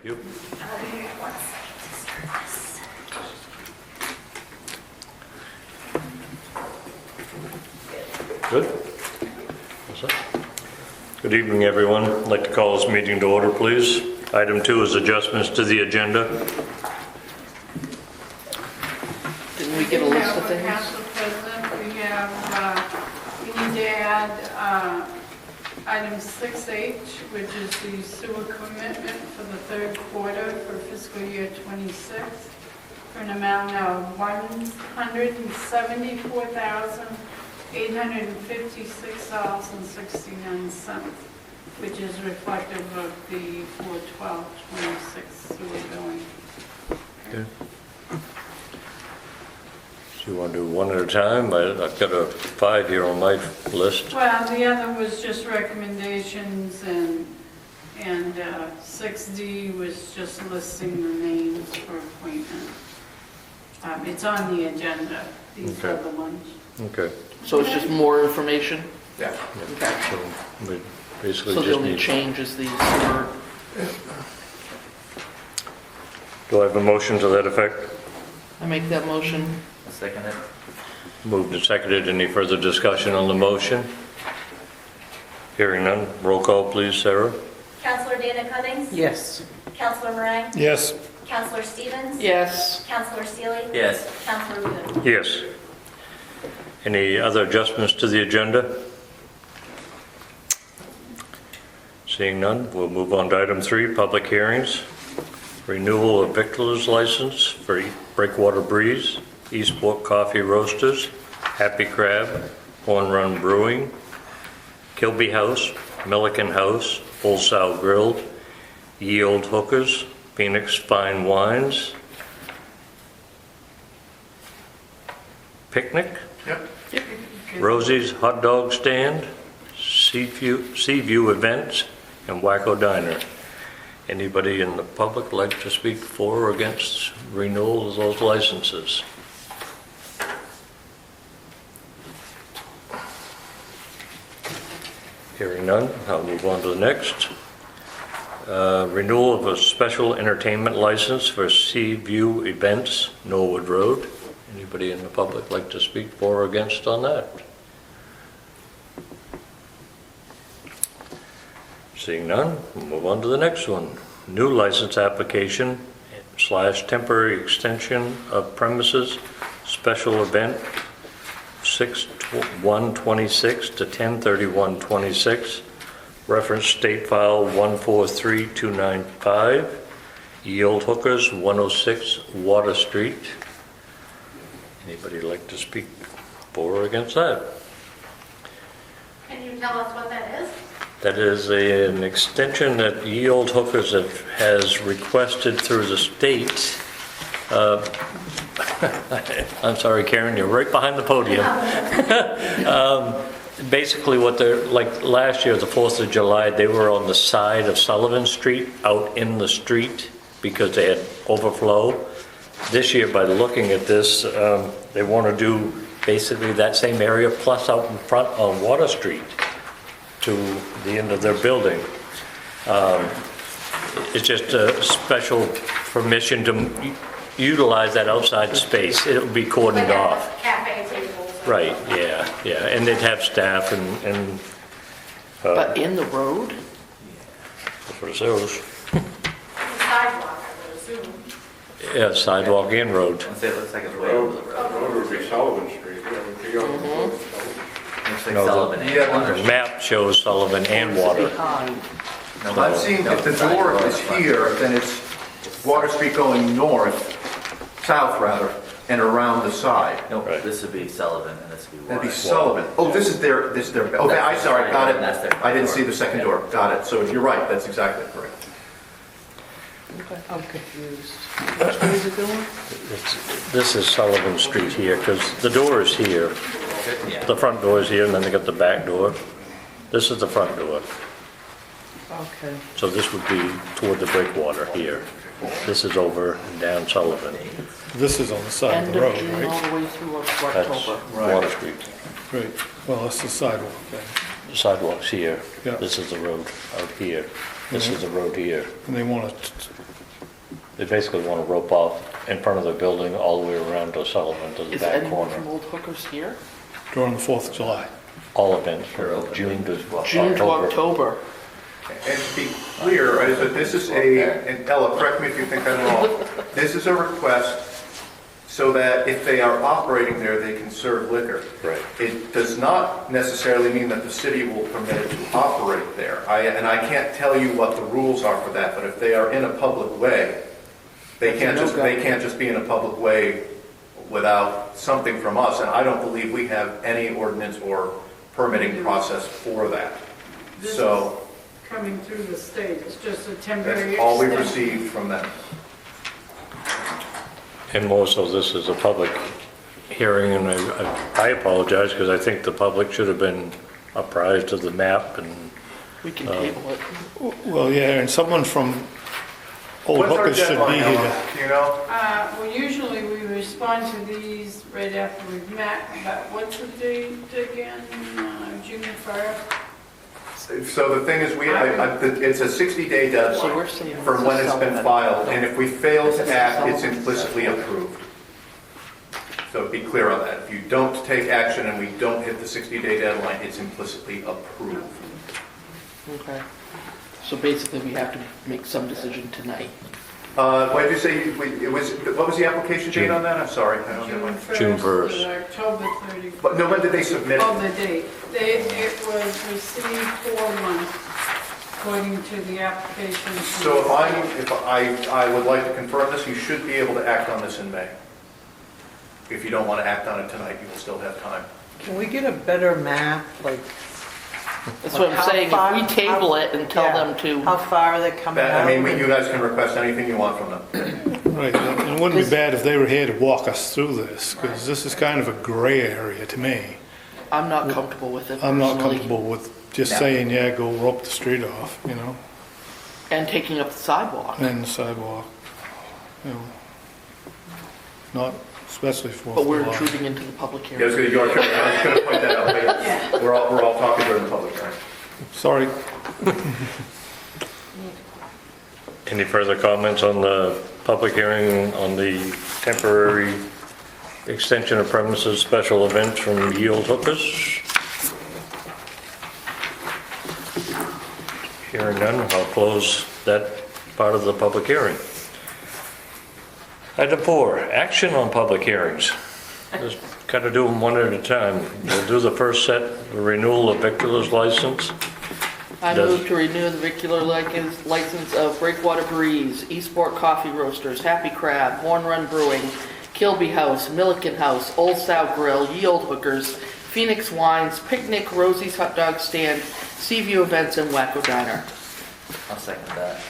you. Good. What's up? Good evening, everyone. I'd like to call this meeting to order, please. Item 2 is adjustments to the agenda. Didn't we get a list of things? Council President, we need to add item 6H, which is the sewer commitment for the third quarter for fiscal year 26, for an amount of $174,856.69, which is reflective of the 4/12/26 sewer billing. Okay. So you want to do one at a time? I've got a 5 here on my list. Well, the other was just recommendations, and 6D was just listing the names for appointment. It's on the agenda, these Okay. are the ones. Okay. So it's just more information? Yeah. Okay. So we basically So the just only need... change is the sewer. Do I have a motion to that effect? I make that motion. I'll second it. Moved and seconded. Any further discussion on the motion? Hearing none. Roll call, please, Sarah. Counselor Dana Cummings? Yes. Counselor Murray? Yes. Counselor Stevens? Yes. Counselor Seeley? Yes. Counselor Wooten? Yes. Any other adjustments to the agenda? Seeing none, we'll move on to item 3, public hearings. Renewal of victuals license for Breakwater Breeze, Eastport Coffee Roasters, Happy Crab, Horn Run Brewing, Kilby House, Milliken House, Old Sow Grill, Ye Old Hookers, Phoenix Fine Wines, Picnic, Yep. Rosie's Hot Dog Stand, Seaview Events, and Wacko Diner. Anybody in the public like to speak for or against renewal of those licenses? Hearing none, I'll move on to the next. Renewal of a special entertainment license for Seaview Events, Norwood Road. Anybody in the public like to speak for or against on that? Seeing none, we'll move on to the next one. New license application / temporary extension of premises, special event, 6/1/26 to 10/31/26. Reference state file 143295. Ye Old Hookers, 106 Water Street. Anybody like to speak for or against that? Can you tell us what that is? That is an extension that Ye Old Hookers has requested through the state. I'm sorry, Karen, you're right behind the podium. Basically what they're, like last year, the 4th of July, they were on the side of Sullivan Street, out in the street, because they had overflow. This year, by looking at this, they want to do basically that same area, plus out in front on Water Street to the end of their building. It's just a special permission to utilize that outside space. It'll be cordoned off. Cafe tables. Right, yeah, and they'd have staff and But in the road? that's what it says. Sidewalk, I would assume. Yeah, sidewalk and road. I'd say it looks like it's way over the road. Road would be Sullivan Street, yeah, would be on the road. Looks like No, Sullivan and Water. The map shows Sullivan and Water. Behind. No, I've seen if the door is here, then it's Water Street going south rather, and around the side. No, Right. this would be Sullivan and this would be That'd Water. be Sullivan. Oh, this is their, okay, I'm sorry, got That's it. their I didn't door. see the second door, got it. So you're right, that's exactly correct. Okay, I'm confused. Which way is it going? This is Sullivan Street here, because the door is here. Yeah. The front door is here, and then they got the back door. This is the front door. Okay. So this would be toward the breakwater here. This is over and down Sullivan. This is on the side of End the of road, June all right? the way through That's October. Water Street. Right. Well, that's the sidewalk then. The sidewalk's here. Yeah. This is the road out here. This is the road here. And they want to, They basically want to rope off in front of the building all the way around to Sullivan to the Is back anyone corner. from Old Hookers here? during the 4th of July. All events from June to June to October. October. And to be clear, is that this is and Ella, correct me if you think I'm wrong, this is a request so that if they are operating there, they can serve liquor. Right. It does not necessarily mean that the city will permit it to operate there. And I can't tell you what the rules are for that, but if they are in a public way, they can't just be in a public way without something from us, and I don't believe we have any ordinance or permitting process for that. This So is coming through the state, it's just a temporary that's all we've extension. received from them. And also, this is a public hearing, and I apologize, because I think the public should have been apprised of the map, and We can table it. Well, yeah, and someone from Old What's our Hookers should deadline, be Ella? here. Do you know? Well, usually we respond to these right after we've met, but what's the date again? June 1st? So the thing is, it's a 60-day So deadline we're saying from this when is it's been Sullivan. filed, and if we fail This to is act, it's Sullivan. implicitly approved. So be clear on that. If you don't take action and we don't hit the 60-day deadline, it's implicitly approved. Okay. So basically, we have to make some decision tonight. What did you say, what was the application date on that? I'm sorry. I don't get June one. 1st. June 1st. To October 31st. But no, when did they submit Oh, it? the date. It was received 4 months, according to the application. So if I would like to confirm this, you should be able to act on this in May. If you don't want to act on it tonight, you will still have time. Can we get a better map, like? That's what I'm saying, if we table it and tell them to, How far are they coming That- out? I mean, you guys can request anything you want from them. Right, and it wouldn't be bad if they were here to walk us through this, because this is kind of a gray area to me. I'm not comfortable with it I'm not personally. comfortable with just saying, yeah, go rope the street off, you know, And taking up the sidewalk. and the sidewalk, you know. Not especially 4th of But we're July. intruding into the public Yeah, I was hearing. going to point that out. but We're all talking during the public hearing. Sorry. any further comments on the public hearing on the temporary extension of premises special events from Yield Hookers? Hearing none, I'll close that part of the public hearing. Item 4, action on public hearings. Just got to do them one at a time. We'll do the first set, the renewal of victualer's license. I Does- move to renew the vehicular license of Breakwater Breeze, Eastport Coffee Roasters, Happy Crab, Horn Run Brewing, Kilby House, Milliken House, Old Sow Grill, Ye Old Hookers, Phoenix Wines, Picnic, Rosie's Hot Dog Stand, Seaview Events, and Wacko Diner. I'll second that.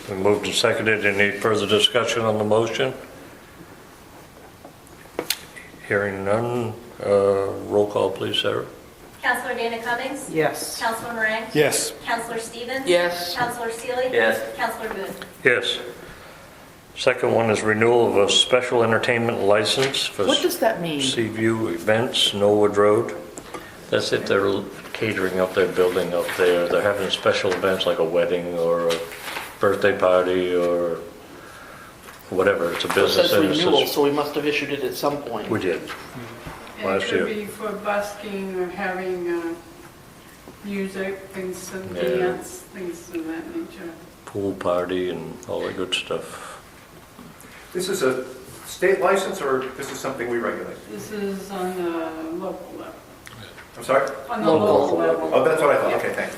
We moved and seconded. Any further discussion on the motion? Hearing none, roll call please, Sarah. Councilor Dana Cummings? Yes. Councilor Moran? Yes, Councilor Stevens? Yes. Councilor Seeley? Yes. Councilor Booth? Yes. Second one is renewal of a special entertainment license for What does that mean? Seaview Events, Norwood Road. That's it, they're catering up their building up there. They're having special events like a wedding or a birthday party or whatever. It's a It business. says and it's renewal, just- so we must have issued it at some point. We did. And Last it year. could be for busking or having music, things to Yeah. dance, things of that nature. Pool party and all that good stuff. This is a state license, or this is something we regulate? This is on the local level. I'm sorry? On the Local. local level. Oh, that's what I thought. Okay, thanks.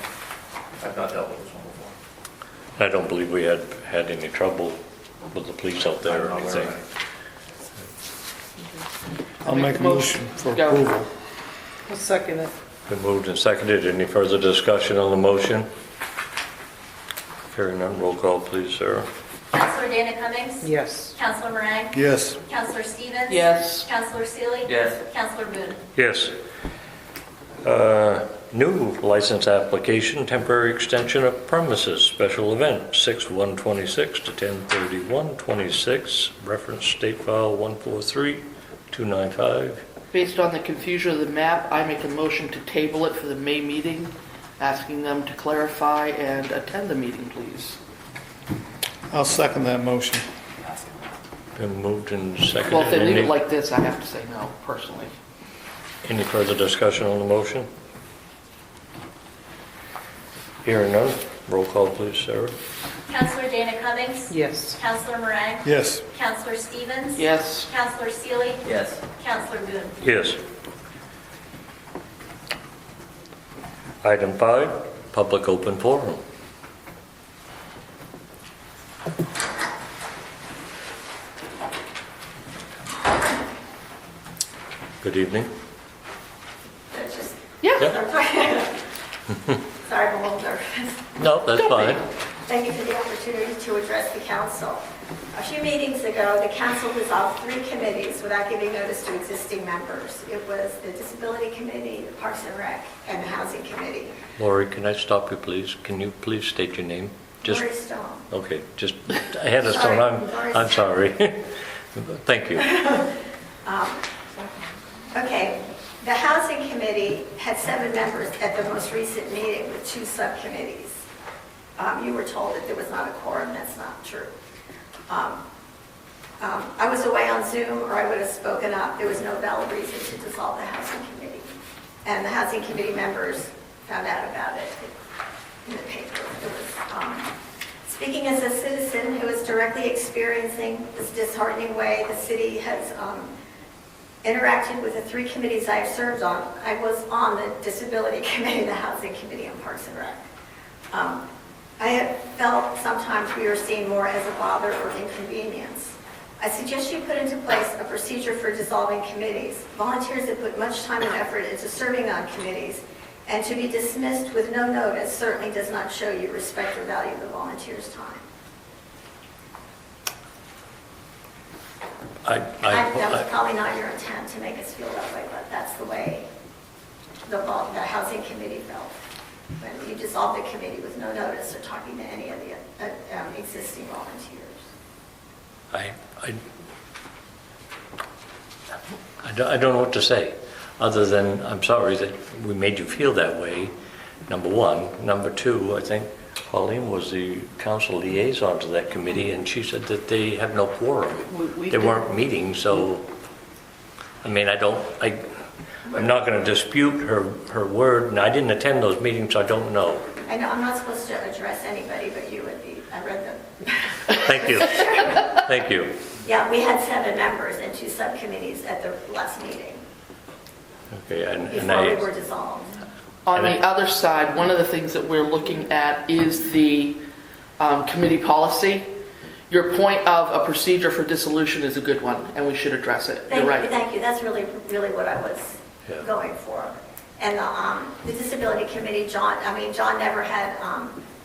I've not dealt with this one before. I don't believe we had any trouble with the police out there or I'm not aware anything. of I'll make a motion for Go. approval. I'll second it. Been moved and seconded. Any further discussion on the motion? Hearing none, roll call please, Sarah. Councilor Dana Cummings? Yes. Councilor Moran? Yes, Councilor Stevens? Yes. Councilor Seeley? Yes. Councilor Booth? Yes. New license application, temporary extension of premises, special event, 6/1/26 to 10/31/26, reference state file 143295, Based on the confusion of the map, I make a motion to table it for the May meeting, asking them to clarify and attend the meeting, please. I'll second that motion. Been moved and seconded. Well, if they leave it Any- like this, I have to say no, personally. Any further discussion on the motion? Hearing none, roll call please, Sarah. Counselor Dana Cummings? Yes. Counselor Meringue? Yes. Counselor Stevens? Yes. Counselor Seely? Yes. Counselor Boone? Yes. Item 5, public open forum. Good evening. That's just, Yeah. sorry, I'm a little nervous. No, that's fine. Thank you for the opportunity to address the council. A few meetings ago, the council dissolved 3 committees without giving notice to existing members. It was the Disability Committee, the Parks and Rec, and the Housing Committee. Lori, can I stop you please? Can you please state your name? Just Lori Stone. Okay, just, I had a Sorry, stone, Lori I'm Stone. sorry. Thank you. Okay, the Housing Committee had 7 members at the most recent meeting with 2 subcommittees. You were told that there was not a quorum, that's not true. I was away on Zoom, or I would have spoken up. There was no valid reason to dissolve the Housing Committee. And the Housing Committee members found out about it in the paper. It was, speaking as a citizen who is directly experiencing this disheartening way the city has interacted with the 3 committees I have served on. I was on the Disability Committee, the Housing Committee, and Parks and Rec. I have felt sometimes we are seen more as a bother or inconvenience. I suggest you put into place a procedure for dissolving committees. Volunteers that put much time and effort into serving on committees, and to be dismissed with no notice certainly does not show you respect or value the volunteers' time. That was probably not your intent to make us feel that way, but that's the way the Housing Committee felt. When you dissolved the committee with no notice or talking to any of the existing volunteers. I don't know what to say, other than I'm sorry that we made you feel that way, number one. Number two, I think Pauline was the council liaison to that committee, and she said that they have no quorum. We They did. weren't meeting, so, I mean, I'm not going to dispute her word, and I didn't attend those meetings, so I don't know. I know I'm not supposed to address anybody but you at the, I read them. Thank you. Thank you. Yeah, we had 7 members and 2 subcommittees at the last meeting Okay, and before we were dissolved. On the other side, one of the things that we're looking at is the committee policy. Your point of a procedure for dissolution is a good one, and we should address it. You're right. Thank you. That's really what I was Yeah. going for. And the Disability Committee, John never had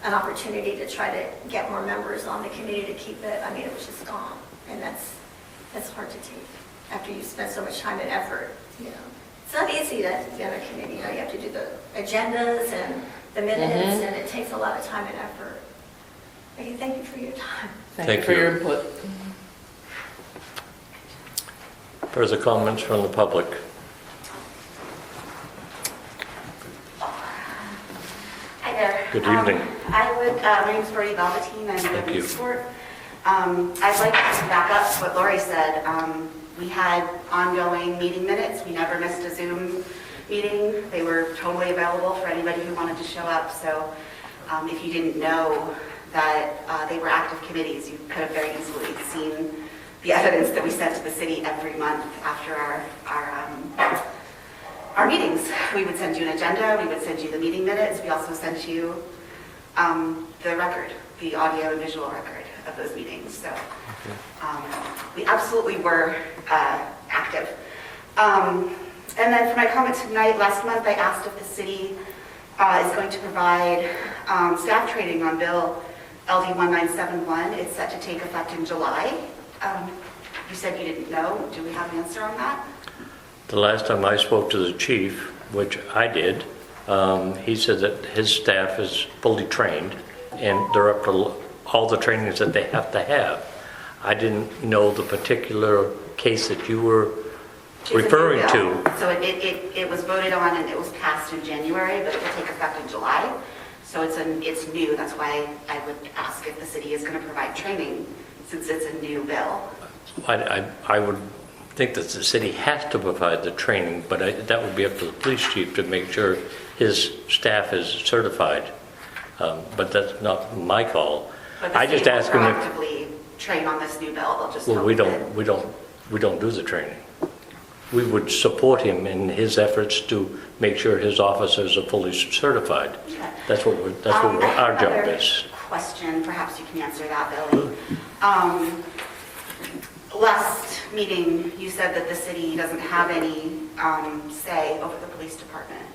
an opportunity to try to get more members on the committee to keep it. I mean, it was just gone. And that's hard to take after you spend so much time and effort, you know. It's not easy to be on a committee, you know. You have to do the agendas and the minutes, and it takes a lot of time and effort. Okay, thank you for your time. Thank you Thank for you. your input. Further comments from the public? Hi there. Good evening. My name's Brody Velveteen. I live Thank in you. Eastport. I'd like to back up to what Lori said. We had ongoing meeting minutes. We never missed a Zoom meeting. They were totally available for anybody who wanted to show up. So if you didn't know that they were active committees, you could have very easily seen the evidence that we sent to the city every month after our meetings. We would send you an agenda, we would send you the meeting minutes, we also sent you the record, the audio and visual record of those meetings. So we absolutely were active. And then for my comment tonight, last month I asked if the city is going to provide staff training on Bill LD 1971. It's set to take effect in July. You said you didn't know. Do we have an answer on that? The last time I spoke to the chief, which I did, he said that his staff is fully trained and they're up to all the trainings that they have to have. I didn't know the particular case that you were It's a new referring bill. to. So it was voted on and it was passed in January, but it will take effect in July. So it's new. That's why I would ask if the city is going to provide training, since it's a new bill. I would think that the city has to provide the training, but that would be up to the police chief to make sure his staff is certified. But that's not my call. But I the just city will ask him if, proactively train on this new bill. They'll just well, hope we that- don't do the training. We would support him in his efforts to make sure his officers are fully certified. Okay. That's what our job Another is. question, perhaps you can answer that, Billy. Last meeting, you said that the city doesn't have any say over the police department,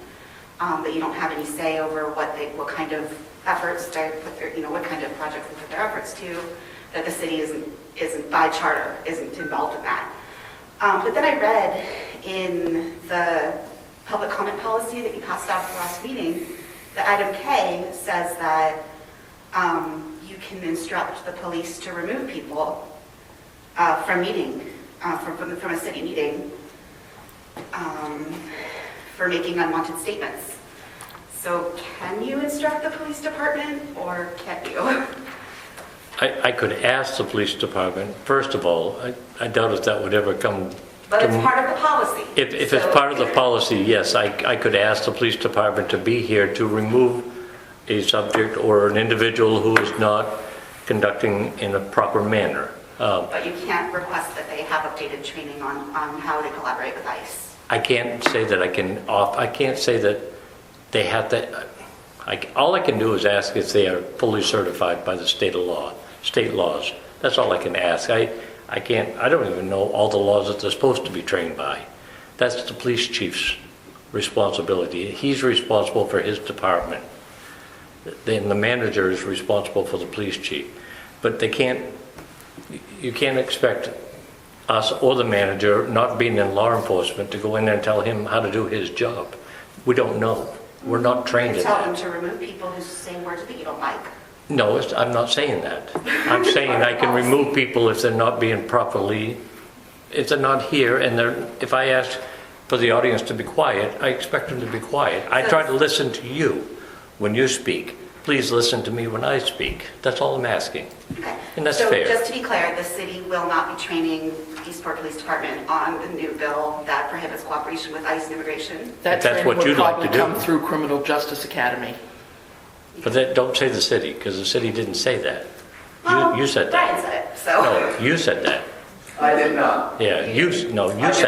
that you don't have any say over what kind of efforts to put their, what kind of projects they put their efforts to, that the city isn't by charter, isn't involved in that. But then I read in the public comment policy that you passed out at the last meeting, that item K says that you can instruct the police to remove people from meeting, from a city meeting, for making unwanted statements. So can you instruct the police department, or can't you? I could ask the police department, first of all, I doubt if that would ever come. But it's part of the policy. If it's part of the policy, yes, I could ask the police department to be here to remove a subject or an individual who is not conducting in a proper manner. But you can't request that they have updated training on how to collaborate with ICE. I can't say that I can't say that they have to, all I can do is ask if they are fully certified by the state laws. That's all I can ask. I don't even know all the laws that they're supposed to be trained by. That's the police chief's responsibility. He's responsible for his department. Then the manager is responsible for the police chief. But you can't expect us or the manager, not being in law enforcement, to go in there and tell him how to do his job. We don't know. We're not trained in Tell them that. to remove people who say words that you don't like. No, I'm not saying that. I'm saying I can remove people if they're not being properly, if they're not here, and if I ask for the audience to be quiet, I expect them to be quiet. I try to listen to you when you speak. Please listen to me when I speak. That's all I'm asking. Okay. And that's So fair. just to be clear, the city will not be training Eastport Police Department on the new bill that prohibits cooperation with ICE and immigration. That If that's training what would you'd like probably to do. come through Criminal Justice Academy. But don't say the city, because the city didn't say that. Well, You said that. Brian said it, so. No, you said that. I did not. Yeah, you said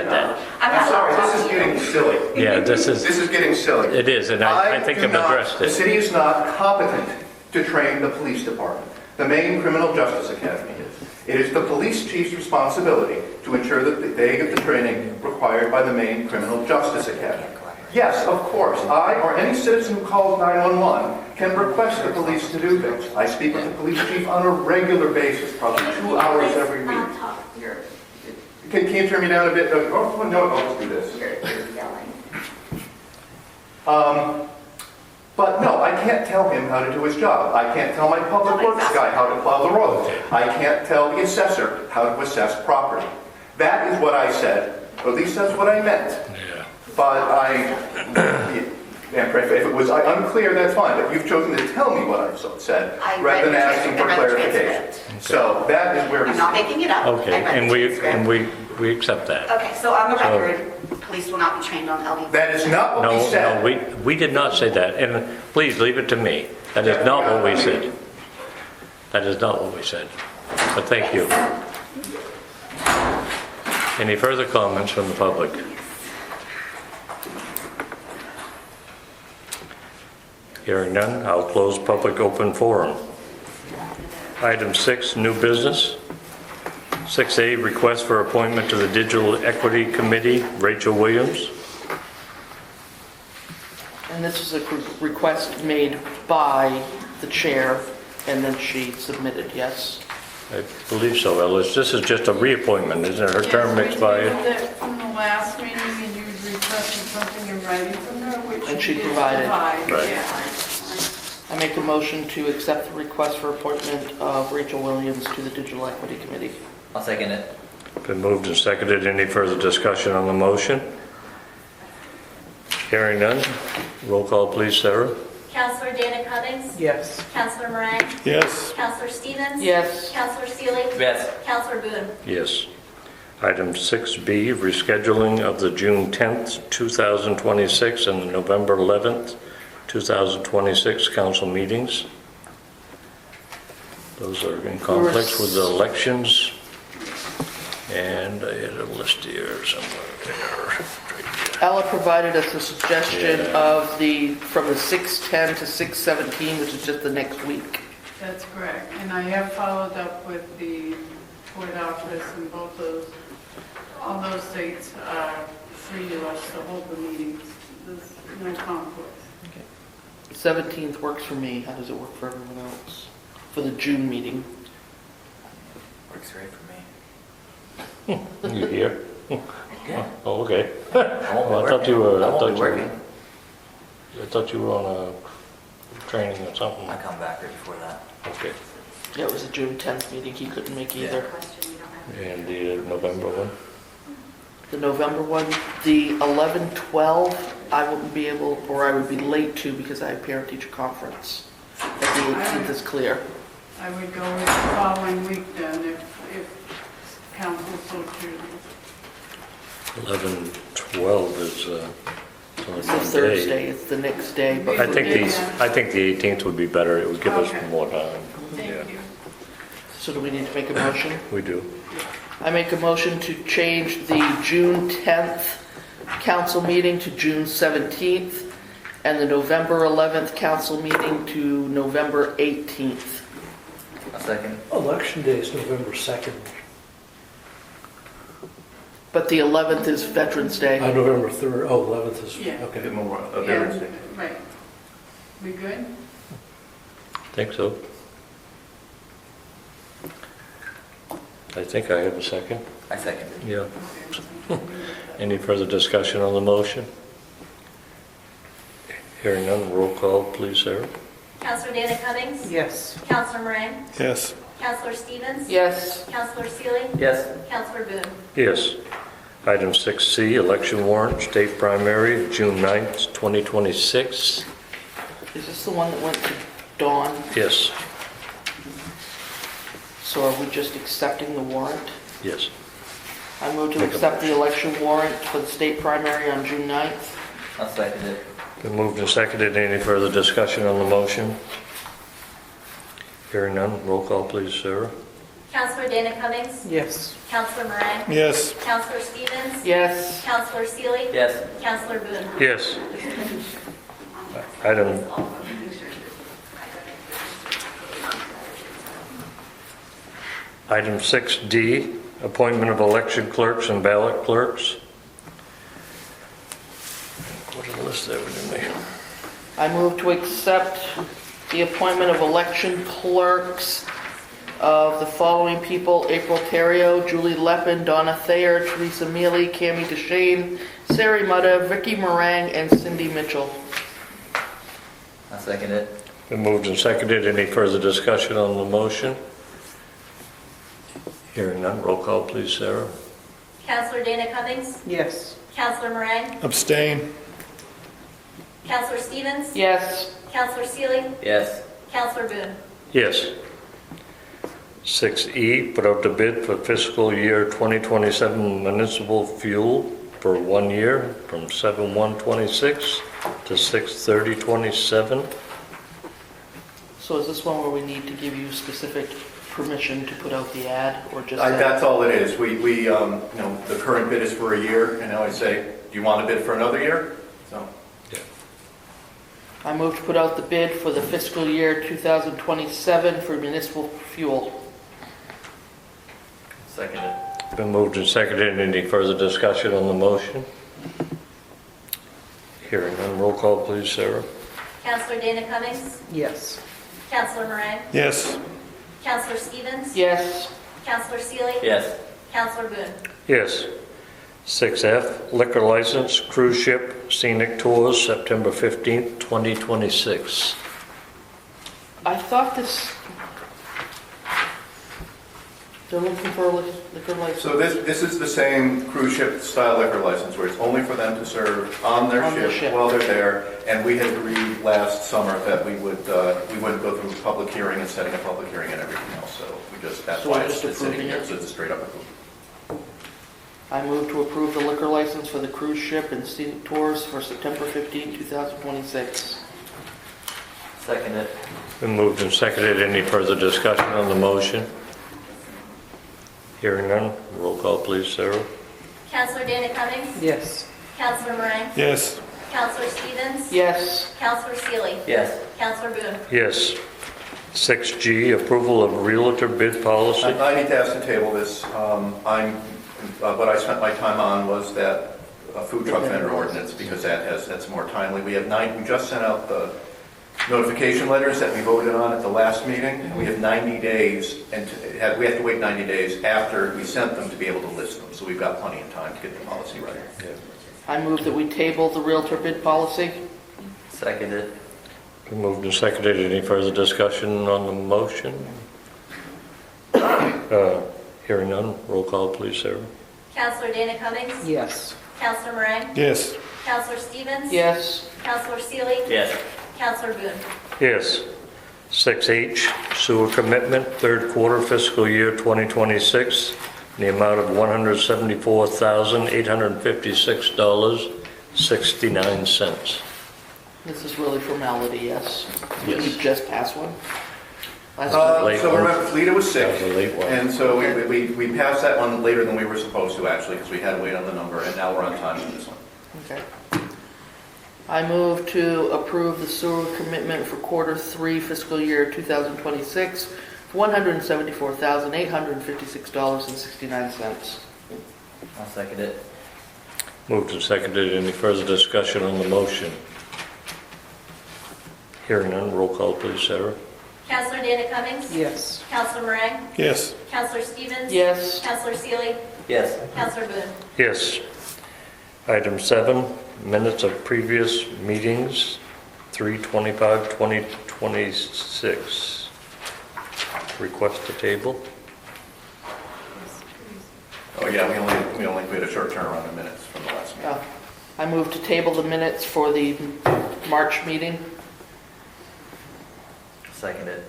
that. I'm sorry, this is getting silly. Yeah, this This is getting silly. it is, and I think do I've not- addressed The it. city is not competent to train the police department. The Maine Criminal Justice Academy is. It is the police chief's responsibility to ensure that they get the training required by the Maine Criminal Justice Academy. Yes, of course, I or any citizen who calls 911 can request the police to do things. I speak with the police chief on a regular basis, probably 2 hours every week. Can you turn me down a bit? Oh, no, I'll just do this. You're yelling. But no, I can't tell him how to do his job. I can't tell my public works guy how to plow the roads. I can't tell the assessor how to assess property. That is what I said, or at least that's what I meant. Yeah. But if it was unclear, that's fine, but you've chosen to tell me what I've said, I rather than read the asking for clarification. transcript. So that is where we I'm not stand. making it up. Okay, I read and the we transcript. accept that. Okay, so on the So- record, police will not be trained on LD. That is not what we No, said. we did not say that, and please leave it to me. That is not what we said. That is not what we said. But thank you. Any further comments from the public? Hearing none, I'll close public open forum. Item 6, new business. 6A, request for appointment to the Digital Equity Committee, Rachel Williams. And this is a request made by the chair, and then she submitted, yes? I believe so, Ellis. This is just a reappointment, isn't it? Her term Yes, expired. we did that from the last meeting, and you requested something in writing from her, which And she did provided. provide, Right. yeah. I make a motion to accept the request for appointment of Rachel Williams to the Digital Equity Committee. I'll second it. Been moved and seconded. Any further discussion on the motion? Hearing none. Roll call, please, Sarah. Counselor Dana Cummings? Yes. Counselor Moran? Yes. Counselor Stevens? Yes. Counselor Seely? Yes. Counselor Boone? Yes. Item 6B, rescheduling of the June 10th, 2026 and the November 11th, 2026 council meetings. Those are in conflict with the elections. And I had a list here somewhere there. Ella provided us a suggestion Yeah. of from the 6:10 to 6:17, which is just the next week. That's correct. And I have followed up with the board office and all those dates are free to us to hold the meetings. There's no conflict. 17th works for me. How does it work for everyone else? For the June meeting. Works great for me. You here? Yeah. Oh, okay. I won't be Well, I thought you working. were- I won't be I working. thought you were on a training or something. I come back right before that. Okay. Yeah, it was a June 10th meeting. He couldn't make either. Question, we don't have. And the November one? The November one, the 11/12, I wouldn't be able, or I would be late to because I have parent-teacher conference. But the 18th is clear. I would go with the following week then if council so chooses. 11/12 is only It's a one day. Thursday, it's the next day, but I think the 18th would be better. It would give us Okay. more time. Thank Yeah, you. so do we need to make a motion? we do. I make a motion to change the June 10th council meeting to June 17th and the November 11th council meeting to November 18th. A second. Election day is November 2nd. But the 11th is Veterans Day. November 3rd, 11th is, Yeah. okay. Yeah, right. We good? Think so. I think I have a second. I second it. Yeah. Any further discussion on the motion? Hearing none, roll call, please, Sarah. Counselor Dana Cummings? Yes. Counselor Moran? Yes. Counselor Stevens? Yes. Counselor Seely? Yes. Counselor Boone? Yes. Item 6C, election warrant, state primary, June 9th, 2026. Is this the one that went to Dawn? Yes, So are we just accepting the warrant? yes. I move to Make a accept the election warrant for the state primary on June 9th. I'll second it. Been moved and seconded. Any further discussion on the motion? Hearing none, roll call, please, Sarah. Counselor Dana Cummings? Yes. Counselor Moran? Yes. Counselor Stevens? Yes. Counselor Seely? Yes. Counselor Boone? Yes. Item Item 6D, appointment of election clerks and ballot clerks. What a list there, didn't we? I move to accept the appointment of election clerks of the following people: April Terrio, Julie Leppin, Donna Thayer, Teresa Mealy, Cammie DeShane, Sari Mutta, Vicky Meringue, and Cindy Mitchell. I'll second it. Been moved and seconded. Any further discussion on the motion? Hearing none, roll call, please, Sarah. Counselor Dana Cummings? Yes. Counselor Moran? Abstain. Counselor Stevens? Yes. Counselor Seely? Yes. Counselor Boone? Yes. 6E, put out the bid for fiscal year 2027 municipal fuel for 1 year from 7/1/26 to 6/30/27. So is this one where we need to give you specific permission to put out the ad, or just? That's all it is. The current bid is for a year, and now I say, do you want to bid for another year? So, I move to put out the bid for the fiscal year 2027 for municipal fuel. Second it. Been moved and seconded. Any further discussion on the motion? Hearing none, roll call, please, Sarah. Counselor Dana Cummings? Yes. Counselor Moran? Yes. Counselor Stevens? Yes. Counselor Seely? Yes. Counselor Boone? Yes. 6F, liquor license, cruise ship, scenic tours, September 15th, 2026. I thought this, They're looking for a liquor license. So this is the same cruise ship style liquor license where it's only for them to serve on their On the ship ship. while they're there. And we had agreed last summer that we wouldn't go through a public hearing and setting a public hearing and everything else. So that's So why we're it's just sitting approving here. it? So it's a straight up approval. I move to approve the liquor license for the cruise ship and scenic tours for September 15, 2026. Second it. Been moved and seconded. Any further discussion on the motion? Hearing none, roll call please, Sarah. Counselor Dana Cummings? Yes. Counselor Moran? Yes. Counselor Stevens? Yes. Counselor Seely? Yes. Counselor Boone? Yes. 6G, approval of realtor bid policy. I need to ask to table this. What I spent my time on was that food truck vendor ordinance because that's more timely. We just sent out the notification letters that we voted on at the last meeting. And we have 90 days, and we have to wait 90 days after we sent them to be able to list them. So we've got plenty of time to get the policy right. I move that we table the realtor bid policy. Second it. Been moved and seconded. Any further discussion on the motion? Hearing none, roll call please, Sarah. Counselor Dana Cummings? Yes. Counselor Moran? Yes. Counselor Stevens? Yes. Counselor Seely? Yes. Counselor Boone? Yes. 6H, sewer commitment, third quarter fiscal year 2026, in the amount of $174,856.69. This is really formality, yes. Did we just pass one? Last late So one. remember, Fleta was sick. That was a late one. And so we passed that one later than we were supposed to actually because we had to wait on the number and now we're on time for this one. Okay. I move to approve the sewer commitment for quarter 3 fiscal year 2026, $174,856.69. I'll second it. Moved and seconded. Any further discussion on the motion? Hearing none, roll call please, Sarah. Counselor Dana Cummings? Yes. Counselor Moran? Yes. Counselor Stevens? Yes. Counselor Seely? Yes. Counselor Boone? Yes. Item 7, minutes of previous meetings, 3/25/2026. Request to table. Oh yeah, we had a short turnaround in minutes from the last meeting. I move to table the minutes for the March meeting. Second it.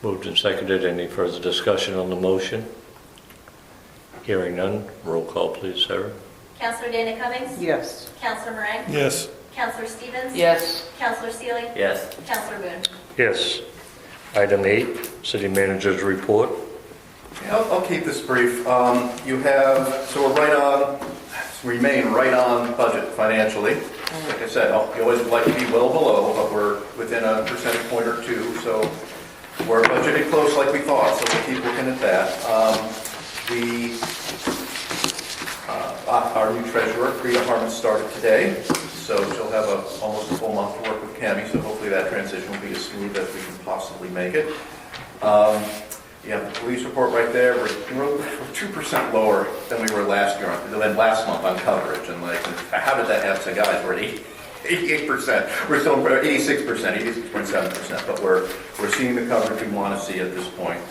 Moved and seconded. Any further discussion on the motion? Hearing none, roll call please, Sarah. Counselor Dana Cummings? Yes. Counselor Moran? Yes. Counselor Stevens? Yes. Counselor Seely? Yes. Counselor Boone? Yes. Item 8, city manager's report. Yeah, I'll keep this brief. So we're remain right on budget financially. Like I said, you always would like to be well below, but we're within a percentage point or two. So we're budgeted close like we thought, so we'll keep looking at that. Our new treasurer, Rita Harmon, started today, so she'll have almost a full month to work with Cammie, so hopefully that transition will be as smooth as we can possibly make it. You have the police report right there. We're 2% lower than we were last month on coverage, and how did that happen? So guys, we're at 88%. We're still 86%, 86.7%, but we're seeing the coverage we want to see at this point.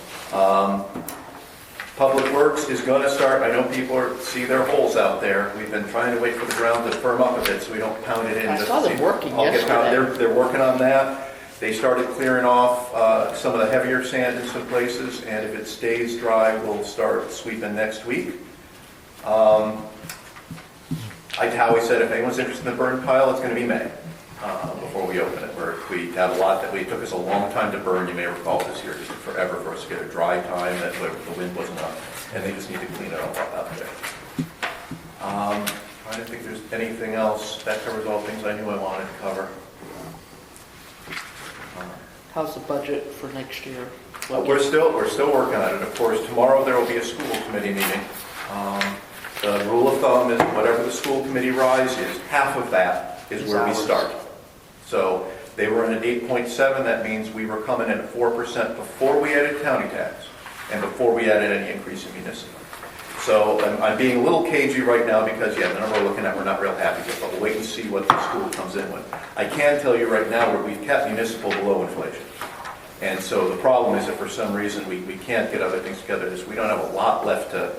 Public Works is going to start. I know people see their holes out there. We've been trying to wait for the ground to firm up a bit so we don't pound it in. I saw them working yesterday. They're working on that. They started clearing off some of the heavier sand in some places, and if it stays dry, we'll start sweeping next week. Like Howie said, if anyone's interested in the burn pile, it's going to be May before we open it. We had a lot that took us a long time to burn. You may recall this year, it took forever for us to get a dry time that the wind wasn't up, and they just need to clean it all up out there. I don't think there's anything else. That covers all things I knew I wanted to cover. How's the budget for next year? We're still working on it. Of course, tomorrow there will be a school committee meeting. The rule of thumb is whatever the school committee rise is, half of that is where we start. So they were in at 8.7. That means we were coming in at 4% before we added county tax and before we added any increase in municipal. So I'm being a little cagey right now because, the number we're looking at, we're not real happy with, but we'll wait and see what the school comes in with. I can tell you right now we've kept municipal below inflation. And so the problem is if for some reason we can't get other things together, is we don't have a lot left to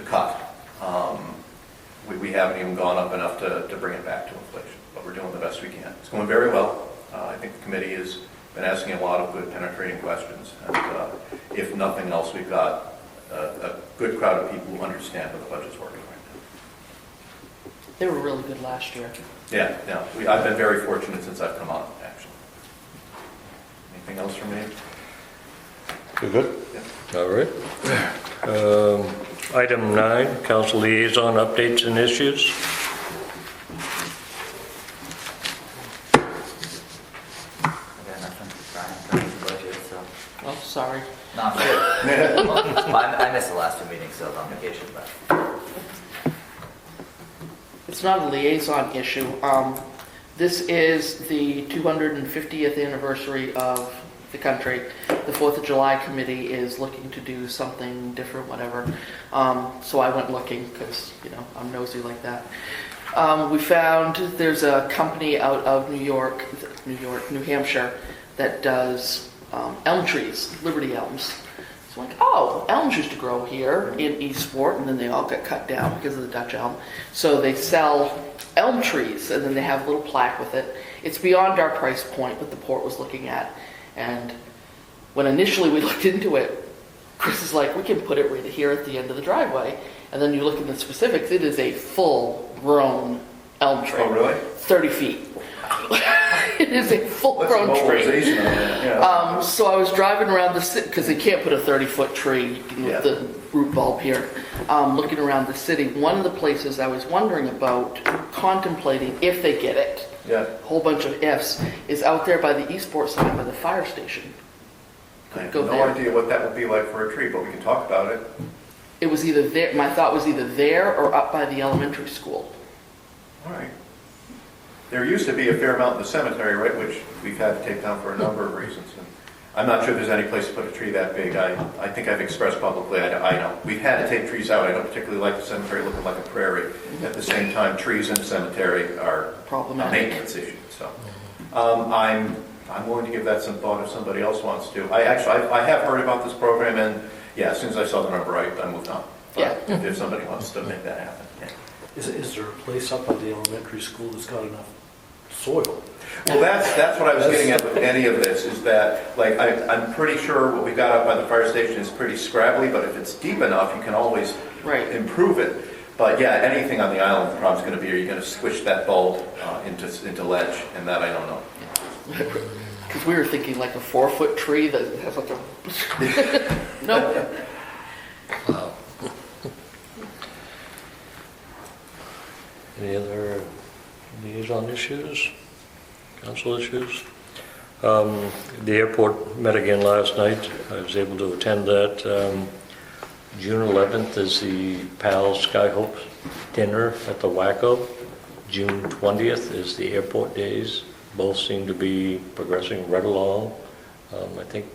cut. We haven't even gone up enough to bring it back to inflation, but we're doing the best we can. It's going very well. I think the committee has been asking a lot of good penetrating questions. And if nothing else, we've got a good crowd of people who understand how the budget's working right now. They were really good last year. Yeah, I've been very fortunate since I've come on, actually. Anything else from me? You good? Yeah. All right. Item 9, council liaison updates and issues. I got nothing. Brian, the budget, so. Oh, sorry. No, I'm good. Well, I missed the last 2 meetings, so I was on vacation, but. It's not a liaison issue. This is the 250th anniversary of the country. The 4th of July committee is looking to do something different, whatever. So I went looking because, I'm nosy like that. We found there's a company out of New Hampshire that does elm trees, Liberty elms. So I'm like, oh, elms used to grow here in Eastport, and then they all got cut down because of the Dutch elm. So they sell elm trees, and then they have a little plaque with it. It's beyond our price point that the port was looking at. And when initially we looked into it, Chris is like, we can put it right here at the end of the driveway. And then you look at the specifics, it is a full-grown elm tree. Oh, really? 30 feet. It is a full-grown That's tree. mobilization on that, yeah. So I was driving around the city, because they can't put a 30-foot tree with the root bulb here, looking around the city. One of the places I was wondering about, contemplating if they get it, Yeah. a whole bunch of ifs, is out there by the Eastport sign by the fire station. I have Go no there. idea what that would be like for a tree, but we can talk about it. It was either there, my thought was either there or up by the elementary school. All right. There used to be a fair amount in the cemetery, right, which we've had to take down for a number of reasons. And I'm not sure there's any place to put a tree that big. I think I've expressed publicly, I know. We've had to take trees out. I don't particularly like the cemetery looking like a prairie. At the same time, trees in the cemetery are a Problematic. maintenance issue. So I'm willing to give that some thought if somebody else wants to. I have heard about this program, and yeah, as soon as I saw the number, I moved on. But Yeah. if somebody wants to make that happen, yeah. Is there a place up at the elementary school that's got enough soil? Well, that's what I was getting at with any of this, is that, like, I'm pretty sure what we got up by the fire station is pretty scrabbly, but if it's deep enough, you can always Right. improve it. But yeah, anything on the island, the problem's going to be, are you going to squish that bulb into ledge? And that I don't know. Because we were thinking like a 4-foot tree that has like a... Nope. Any other liaison issues, council issues? The airport met again last night. I was able to attend that. June 11th is the PAL Skyhope dinner at the Wacko. June 20th is the airport days. Both seem to be progressing right along. I think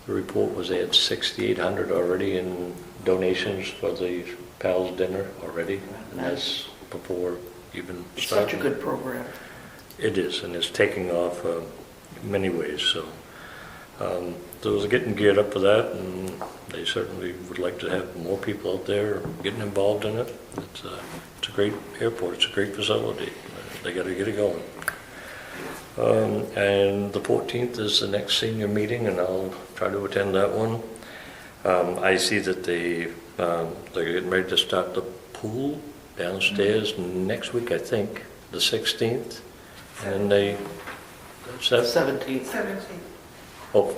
the report was they had 6,800 already in donations for the PAL's dinner already. And that's before even It's starting. such a good program. It is, and it's taking off in many ways. So those are getting geared up for that, and they certainly would like to have more people out there getting involved in it. It's a great airport. It's a great facility. They got to get it going. And the 14th is the next senior meeting, and I'll try to attend that one. I see that they're getting ready to start the pool downstairs next week, I think, the 16th. And they... 17th. 17. Oh,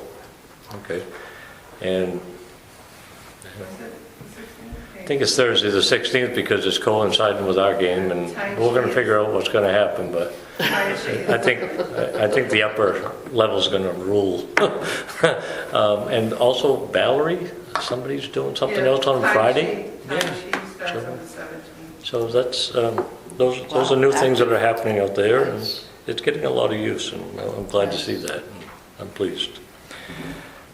okay. And I think it's Thursday the 16th because it's coinciding with our game, and we're going to figure out what's going to happen, but I think the upper level's going to rule. And also Valerie, somebody's doing something else on Friday. So that's those are new things that are happening out there, and it's getting a lot of use, and I'm glad to see that. And I'm pleased.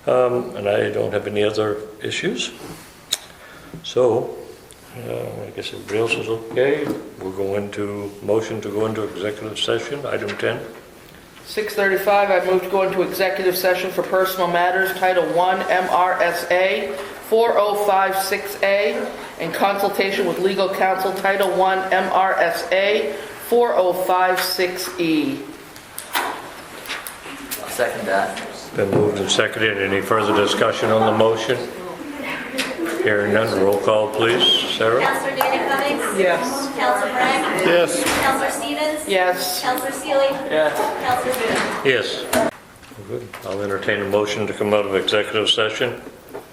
And I don't have any other issues. So, I guess everybody else is okay. We'll go into motion to go into executive session, item 10. 6:35, I move to go into executive session for personal matters, Title I, MRSA 4056A, in consultation with legal counsel, Title I, MRSA 4056E. I'll second that. Been moved and seconded. Any further discussion on the motion? Hearing none, roll call, please. Sarah? Counselor Dana Cummings? Yes. Counselor Bragg? Yes. Counselor Stevens? Yes. Counselor Seely? Yes. Counselor Boone? Yes. Good. I'll entertain a motion to come out of executive session.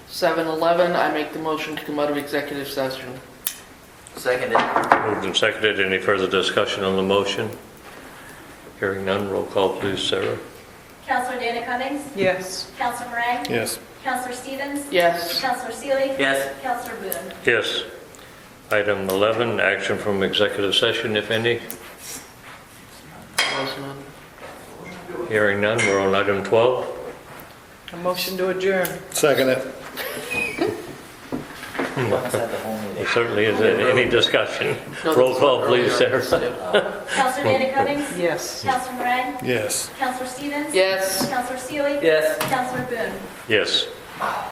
7:11, I make the motion to come out of executive session. Seconded. Moved and seconded. Any further discussion on the motion? Hearing none, roll call, please. Sarah? Counselor Dana Cummings? Yes. Counselor Bragg? Yes. Counselor Stevens? Yes. Counselor Seely? Yes. Counselor Boone? Yes. Item 11, action from executive session, if any. Was none. Hearing none, we're on item 12. A motion to adjourn. Second it. Let's have the whole meeting. There certainly isn't any discussion. Roll call, please, Sarah. Counselor Dana Cummings? Yes. Counselor Bragg? Yes. Counselor Stevens? Yes. Counselor Seely? Yes. Counselor Boone? Yes.